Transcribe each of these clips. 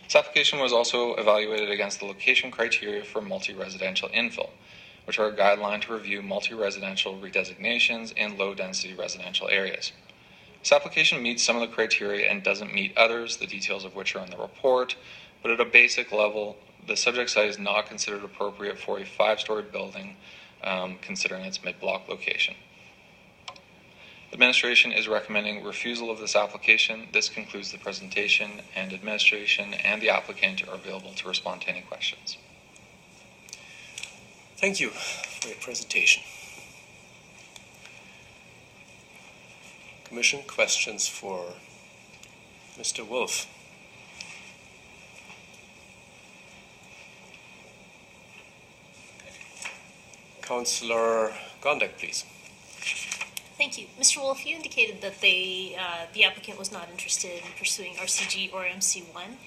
This application was also evaluated against the location criteria for multi-residential infill, which are a guideline to review multi-residential redesignations in low-density residential areas. This application meets some of the criteria and doesn't meet others, the details of which are in the report, but at a basic level, the subject site is not considered appropriate for a 5-story building, considering its mid-block location. Administration is recommending refusal of this application. This concludes the presentation, and administration and the applicant are available to respond to any questions. Thank you for your presentation. Commission, questions for Mr. Wolf? Councillor Gondek, please. Thank you. Mr. Wolf, you indicated that the applicant was not interested in pursuing RCG or MC1.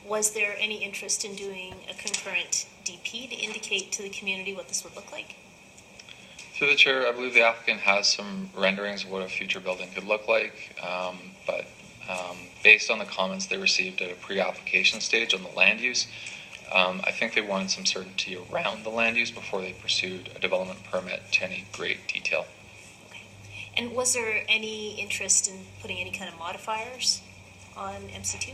Was there any interest in doing a concurrent DP to indicate to the community what this would look like? Through the chair, I believe the applicant has some renderings of what a future building could look like, but based on the comments they received at a pre-application stage on the land use, I think they wanted some certainty around the land use before they pursued a development permit to any great detail. Okay. And was there any interest in putting any kind of modifiers on MC2?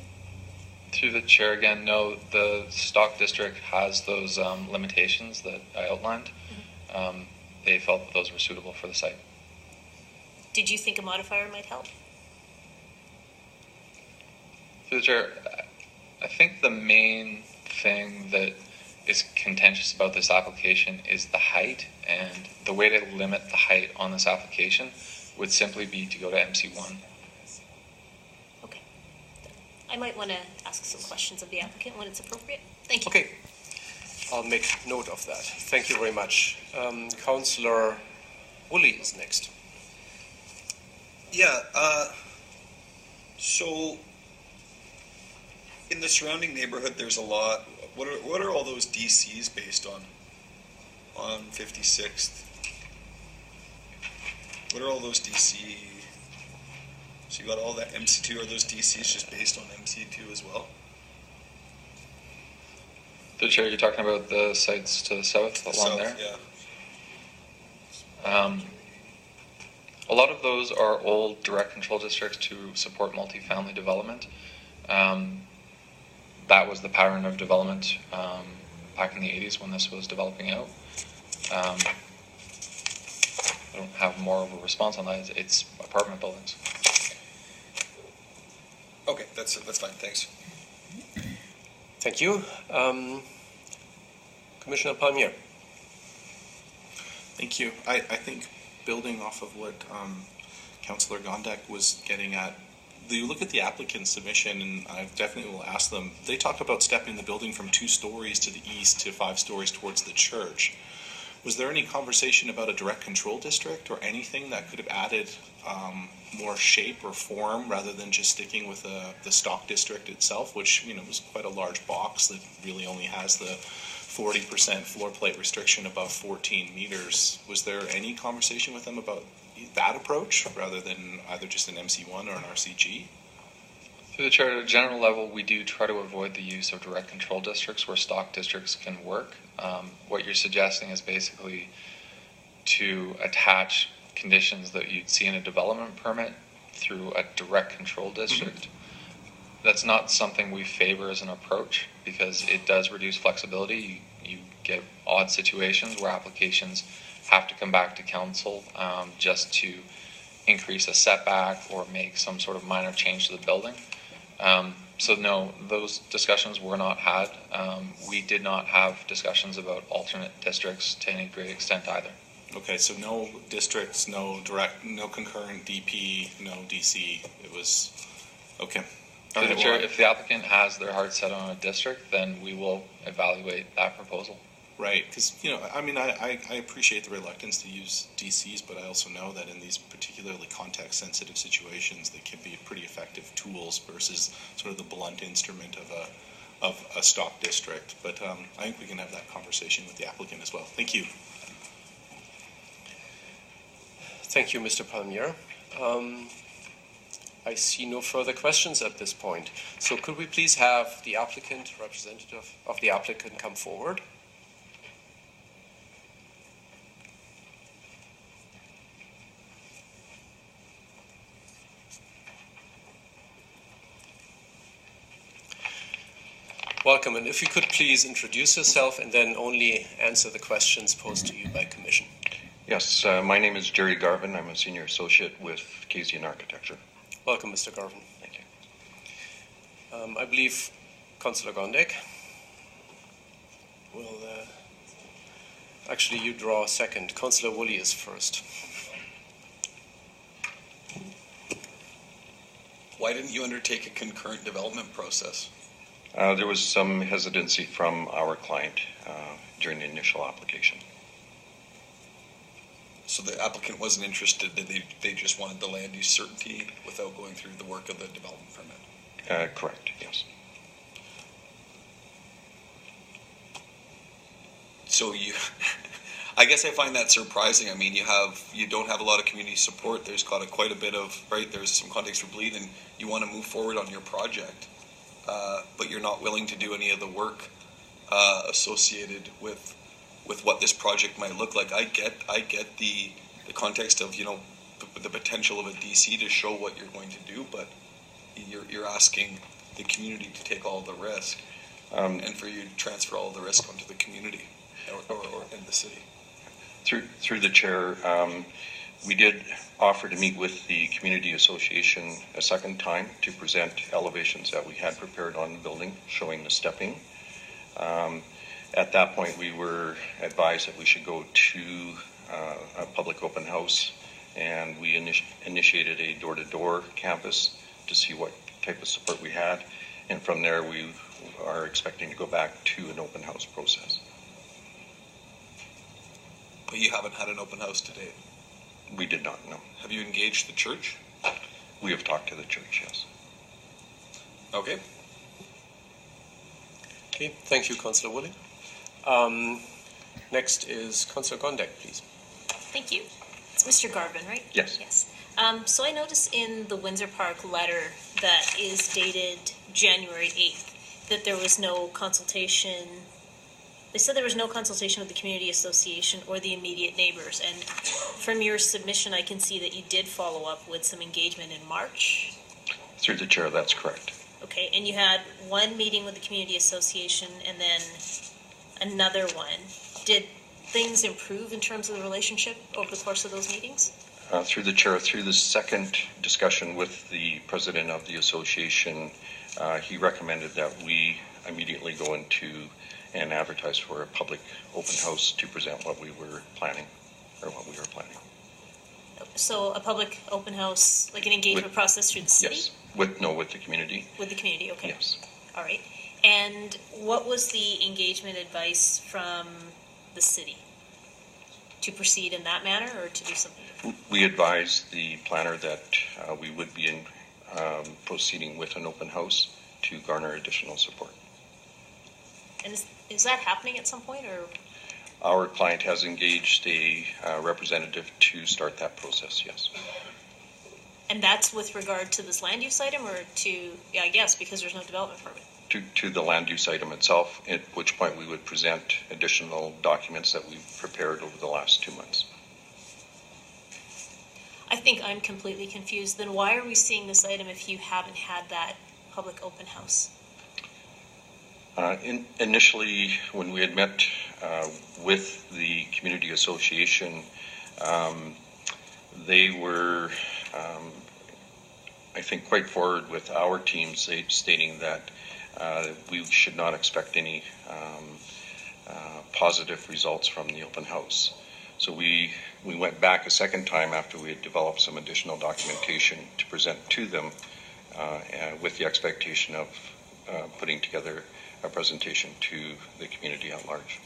Through the chair again, no, the stock district has those limitations that I outlined. Mm-hmm. They felt that those were suitable for the site. Did you think a modifier might help? Through the chair, I think the main thing that is contentious about this application is the height, and the way to limit the height on this application would simply be to go to MC1. Okay. I might want to ask some questions of the applicant when it's appropriate. Thank you. Okay. I'll make note of that. Thank you very much. Councillor Woolley is next. Yeah, so in the surrounding neighborhood, there's a lot. What are all those DCs based on 56th? What are all those DC? So you got all that MC2. Are those DCs just based on MC2 as well? The chair, you're talking about the sites to the south along there? Yeah. A lot of those are old direct control districts to support multifamily development. That was the pattern of development back in the 80s when this was developing out. I don't have more of a response on that. It's apartment buildings. Okay, that's fine. Thanks. Thank you. Commissioner Palmier. Thank you. I think building off of what Councillor Gondek was getting at, you look at the applicant's submission, and I definitely will ask them, they talk about stepping the building from 2 stories to the east to 5 stories towards the church. Was there any conversation about a direct control district or anything that could have added more shape or form rather than just sticking with the stock district itself, which was quite a large box that really only has the 40% floor plate restriction above 14 meters? Was there any conversation with them about that approach rather than either just an MC1 or an RCG? Through the chair, at a general level, we do try to avoid the use of direct control districts where stock districts can work. What you're suggesting is basically to attach conditions that you'd see in a development permit through a direct control district. Mm-hmm. That's not something we favor as an approach because it does reduce flexibility. You get odd situations where applications have to come back to council just to increase a setback or make some sort of minor change to the building. So no, those discussions were not had. We did not have discussions about alternate districts to any great extent either. Okay, so no districts, no concurrent DP, no DC. It was okay. Okay, well, if the applicant has their heart set on a district, then we will evaluate that proposal. Right, because I appreciate the reluctance to use DCs, but I also know that in these particularly context-sensitive situations, they can be pretty effective tools versus sort of the blunt instrument of a stock district. But I think we can have that conversation with the applicant as well. Thank you. Thank you, Mr. Palmier. I see no further questions at this point. So could we please have the applicant, representative of the applicant, come forward? Welcome, and if you could please introduce yourself and then only answer the questions posed to you by Commission. Yes, my name is Jerry Garvin. I'm a senior associate with Kasian Architecture. Welcome, Mr. Garvin. Thank you. I believe Councillor Gondek will, actually you draw second. Councillor Woolley is first. Why didn't you undertake a concurrent development process? There was some hesitancy from our client during the initial application. So the applicant wasn't interested, they just wanted the land use certainty without going through the work of the development permit? Correct, yes. So I guess I find that surprising. I mean, you don't have a lot of community support. There's quite a bit of, right, there's some context for Bleed, and you want to move forward on your project, but you're not willing to do any of the work associated with what this project might look like. I get the context of, the potential of a DC to show what you're going to do, but you're asking the community to take all the risk, and for you to transfer all the risk onto the community or in the city. Through the chair, we did offer to meet with the community association a second time to present elevations that we had prepared on the building showing the stepping. At that point, we were advised that we should go to a public open house, and we initiated a door-to-door canvass to see what type of support we had, and from there we are expecting to go back to an open house process. But you haven't had an open house to date? We did not, no. Have you engaged the church? We have talked to the church, yes. Okay. Okay, thank you, Councillor Woolley. Next is Councillor Gondek, please. Thank you. It's Mr. Garvin, right? Yes. Yes. So I noticed in the Windsor Park letter that is dated January 8th that there was no consultation. They said there was no consultation with the community association or the immediate neighbors. And from your submission, I can see that you did follow up with some engagement in March. Through the chair, that's correct. Okay, and you had one meeting with the community association and then another one. Did things improve in terms of the relationship over the course of those meetings? Through the chair, through the second discussion with the president of the association, he recommended that we immediately go into and advertise for a public open house to present what we were planning. So a public open house, like an engagement process through the city? Yes, with the community. With the community, okay. Yes. All right. And what was the engagement advice from the city? To proceed in that manner or to do something different? We advised the planner that we would be proceeding with an open house to garner additional support. And is that happening at some point, or? Our client has engaged a representative to start that process, yes. And that's with regard to this land use item, or to, yeah, I guess, because there's no development permit? To the land use item itself, at which point we would present additional documents that we've prepared over the last 2 months. I think I'm completely confused. Then why are we seeing this item if you haven't had that public open house? Initially, when we had met with the community association, they were, I think, quite forward with our team, stating that we should not expect any positive results from the open house. So we went back a second time after we had developed some additional documentation to present to them with the expectation of putting together a presentation to the community at large.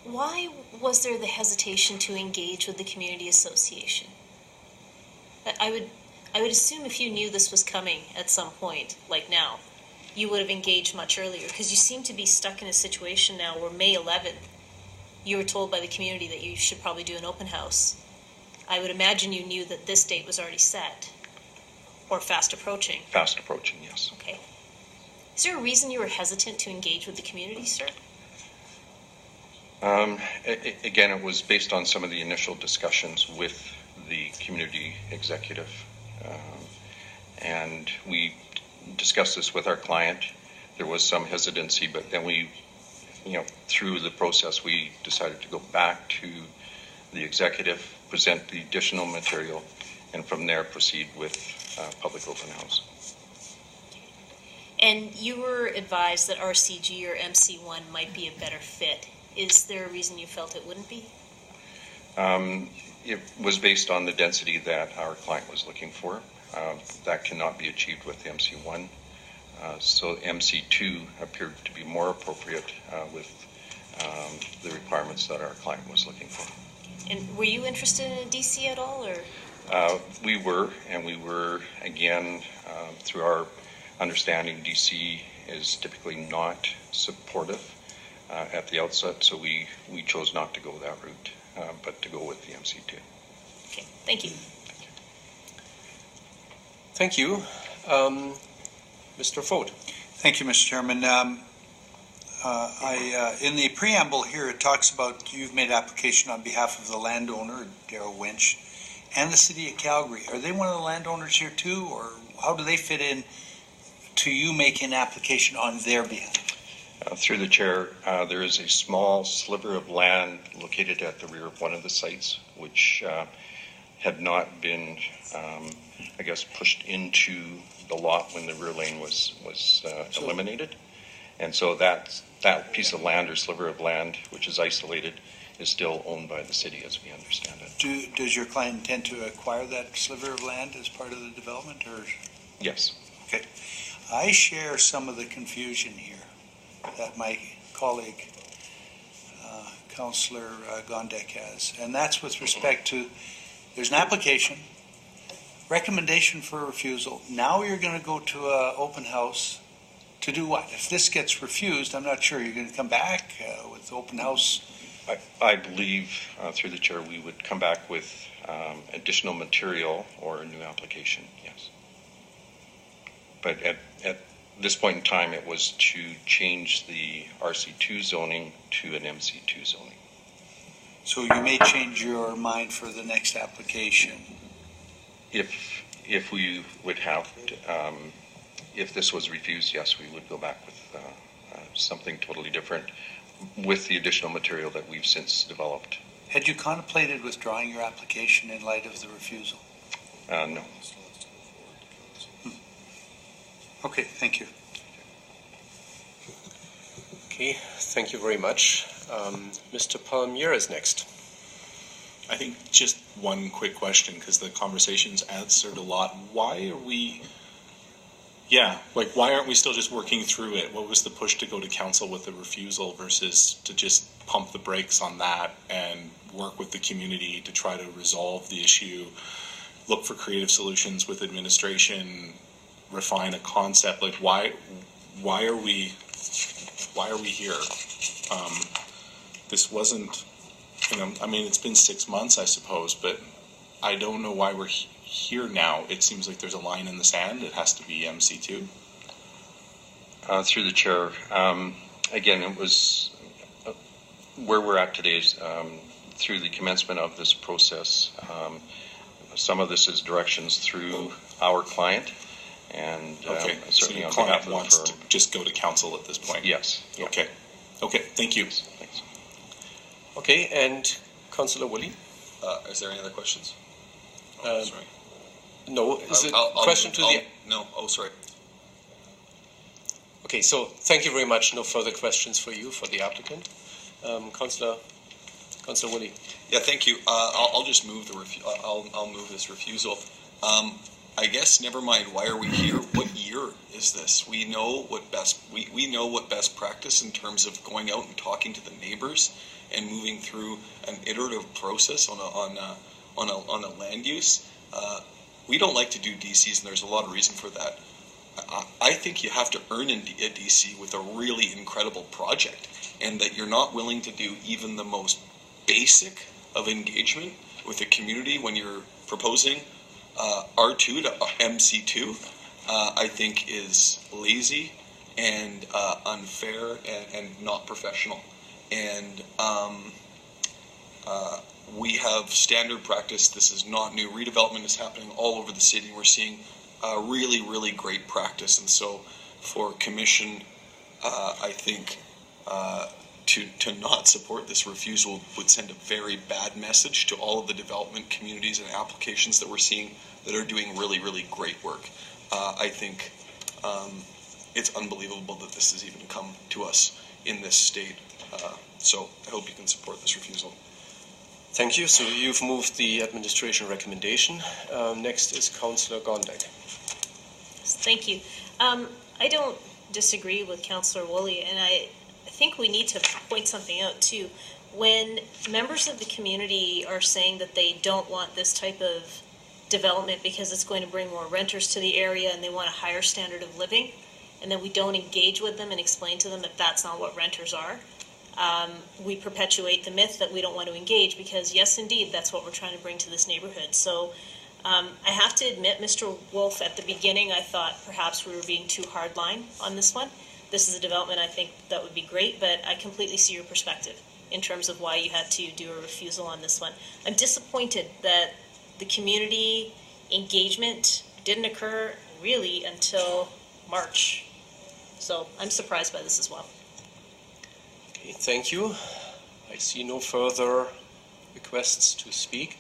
Why was there the hesitation to engage with the community association? I would assume if you knew this was coming at some point, like now, you would have engaged much earlier, because you seem to be stuck in a situation now where May 11th, you were told by the community that you should probably do an open house. I would imagine you knew that this date was already set, or fast approaching. Fast approaching, yes. Okay. Is there a reason you were hesitant to engage with the community, sir? Again, it was based on some of the initial discussions with the community executive. And we discussed this with our client. There was some hesitancy, but then we, through the process, we decided to go back to the executive, present the additional material, and from there proceed with public open house. And you were advised that RCG or MC1 might be a better fit. Is there a reason you felt it wouldn't be? It was based on the density that our client was looking for. That cannot be achieved with MC1. So MC2 appeared to be more appropriate with the requirements that our client was looking for. And were you interested in a DC at all, or? We were, again, through our understanding, DC is typically not supportive at the outset, so we chose not to go that route, but to go with the MC2. Okay, thank you. Thank you. Mr. Foat. Thank you, Mr. Chairman. In the preamble here, it talks about you've made application on behalf of the landowner, Darrell Winch, and the City of Calgary. Are they one of the landowners here too, or how do they fit in to you making an application on their behalf? Through the chair, there is a small sliver of land located at the rear of one of the sites, which had not been, pushed into the lot when the rear lane was eliminated. And so that piece of land or sliver of land, which is isolated, is still owned by the city as we understand it. Does your client intend to acquire that sliver of land as part of the development, or? Yes. Okay. I share some of the confusion here that my colleague, Councillor Gondek, has. And that's with respect to, there's an application, recommendation for refusal. Now you're going to go to an open house to do what? If this gets refused, I'm not sure you're going to come back with open house. I believe, through the chair, we would come back with additional material or a new application, yes. But at this point in time, it was to change the RC2 zoning to an MC2 zoning. So you may change your mind for the next application. If we would have, if this was refused, yes, we would go back with something totally different with the additional material that we've since developed. Had you contemplated withdrawing your application in light of the refusal? No. Okay, thank you. Okay, thank you very much. Mr. Palmier is next. I think just one quick question, because the conversation's answered a lot. Why aren't we still just working through it? What was the push to go to council with the refusal versus to just pump the brakes on that and work with the community to try to resolve the issue, look for creative solutions with administration, refine a concept? Like, why are we here? This wasn't, it's been 6 months, I suppose, but I don't know why we're here now. It seems like there's a line in the sand. It has to be MC2. Through the chair, again, it was where we're at today is through the commencement of this process. Some of this is directions through our client, and okay. certainly so on your behalf client of the wants firm. to just go to council at this point. Yes. Yeah. Okay. Thank you. Thanks. Okay, and Councillor Woolley? Is there any other questions? Sorry. No, is it I'll question to the... No, sorry. Okay, so thank you very much. No further questions for you, for the applicant. Councillor Woolley. Yeah, thank you. I'll just move I'll move this refusal. I guess never mind. Why are we here? What year is this? We know what best practice in terms of going out and talking to the neighbors and moving through an iterative process on a land use. We don't like to do DCs, and there's a lot of reason for that. I think you have to earn a DC with a really incredible project, and that you're not willing to do even the most basic of engagement with the community when you're proposing R2 to MC2, I think is lazy and unfair and not professional. And we have standard practice. This is not new. Redevelopment is happening all over the city. We're seeing really, really great practice. And so for commission, I think to not support this refusal would send a very bad message to all of the development communities and applications that we're seeing that are doing really, really great work. I think it's unbelievable that this has even come to us in this state. So I hope you can support this refusal. Thank you. So you've moved the administration recommendation. Next is Councillor Gondek. Thank you. I don't disagree with Councillor Woolley, and I think we need to point something out too. When members of the community are saying that they don't want this type of development because it's going to bring more renters to the area and they want a higher standard of living, and then we don't engage with them and explain to them that that's not what renters are, we perpetuate the myth that we don't want to engage, because yes, indeed, that's what we're trying to bring to this neighborhood. So I have to admit, Mr. Wolf, at the beginning I thought perhaps we were being too hardline on this one. This is a development I think that would be great, but I completely see your perspective in terms of why you had to do a refusal on this one. I'm disappointed that the community engagement didn't occur really until March. So I'm surprised by this as well. Okay, thank you. I see no further requests to speak.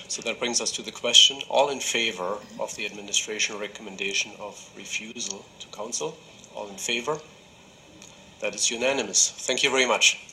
So that brings us to the question, all in favor of the administration recommendation of refusal to council? All in favor? That is unanimous. Thank you very much.